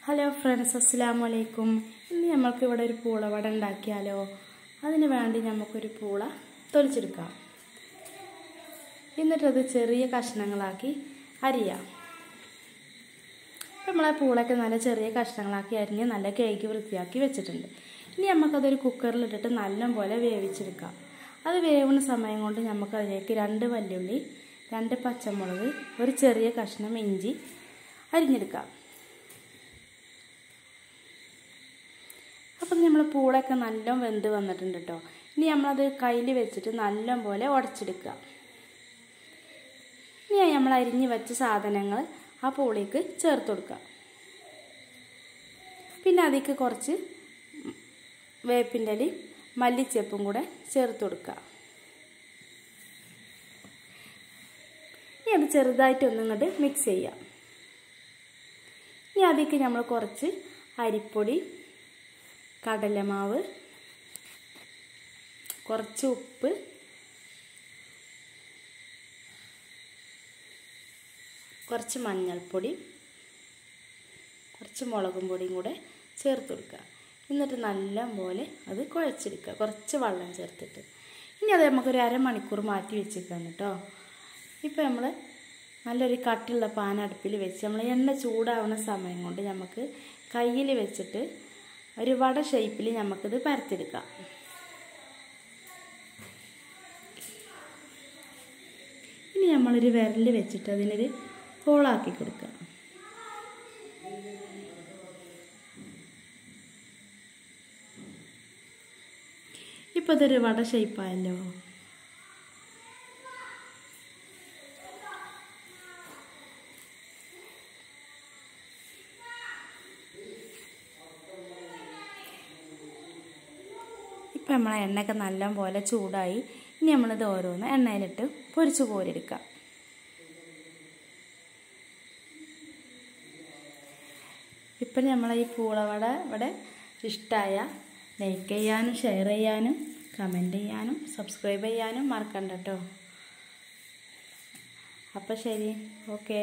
Hello friends, അസ്സലാമു അലൈക്കും. ഇന്ന് നമുക്ക് ഇവിടെ ഒരു പൂള വട ഉണ്ടാക്കിയാലോ. അതിന് വേണ്ടി നമുക്കൊരു പൂള തൊലിച്ചെടുക്കാം. എന്നിട്ടത് ചെറിയ കഷ്ണങ്ങളാക്കി അരിയാം. നമ്മളെ പൂളൊക്കെ നല്ല ചെറിയ കഷ്ണങ്ങളാക്കി അരിഞ്ഞ് നല്ല കഴുകി വൃത്തിയാക്കി വെച്ചിട്ടുണ്ട്. ഇനി നമുക്കതൊരു കുക്കറിലിട്ടിട്ട് നല്ലപോലെ വേവിച്ചെടുക്കാം. അത് വേവുന്ന സമയം കൊണ്ട് നമുക്കതിലേക്ക് 2 വല്യുള്ളി, 2 പച്ചമുളക്, ഒരു ചെറിയ കഷ്ണം ഇഞ്ചി അരിഞ്ഞെടുക്കാം. അപ്പം നമ്മൾ പൂളൊക്കെ നല്ല വെന്ത് വന്നിട്ടുണ്ട് കേട്ടോ. ഇനി നമ്മളത് കയ്യിൽ വെച്ചിട്ട് നല്ലപോലെ ഉടച്ചെടുക്കുക. ഇനി നമ്മൾ അരിഞ്ഞ് വെച്ച സാധനങ്ങൾ ആ പൂളിക്ക് ചേർത്ത് കൊടുക്കുക. പിന്നെ അതിലേക്ക് കുറച്ച് വേപ്പിൻ്റെ ഇലയും മല്ലിച്ചെപ്പും കൂടെ ചേർത്ത് കൊടുക്കുക. ഇനി അത് ചെറുതായിട്ടൊന്നും ഇങ്ങോട്ട് മിക്സ് ചെയ്യാം. ഇനി അതിലേക്ക് നമ്മൾ കുറച്ച് അരിപ്പൊടി, കടലമാവ്, കുറച്ച് ഉപ്പ്, കുറച്ച് മഞ്ഞൾപ്പൊടി, കുറച്ച് മുളകും പൊടിയും കൂടെ ചേർത്ത് കൊടുക്കുക. എന്നിട്ട് നല്ലപോലെ അത് കുഴച്ചെടുക്കുക, കുറച്ച് വെള്ളം ചേർത്തിട്ട്. ഇനി അത് നമുക്കൊരു അരമണിക്കൂർ മാറ്റി വെച്ചേക്കാം കേട്ടോ. ഇപ്പം നമ്മൾ നല്ലൊരു കട്ടിയുള്ള പാൻ അടുപ്പിൽ വെച്ച് നമ്മൾ എണ്ണ ചൂടാവുന്ന സമയം കൊണ്ട് നമുക്ക് കയ്യിൽ വെച്ചിട്ട് ഒരു വട ഷേപ്പിൽ നമുക്കിത് പരത്തിയെടുക്കാം. ഇനി നമ്മളൊരു വിരൽ വെച്ചിട്ട് അതിനൊരു ഹോളാക്കി കൊടുക്കുക. ഇപ്പോൾ ഇതൊരു വട ഷേപ്പായല്ലോ. ഇപ്പം നമ്മളെ എണ്ണയൊക്കെ നല്ലപോലെ ചൂടായി. ഇനി നമ്മളിത് ഓരോന്ന് എണ്ണയിലിട്ട് പൊരിച്ച് കോരിയെടുക്കാം. ഇപ്പം നമ്മളെ ഈ പൂളവട ഇവിടെ ഇഷ്ടമായ ലൈക്ക് ചെയ്യാനും ഷെയർ ചെയ്യാനും കമൻറ്റ് ചെയ്യാനും സബ്സ്ക്രൈബ് ചെയ്യാനും മറക്കണ്ട കേട്ടോ. അപ്പം ശരി, ഓക്കേ.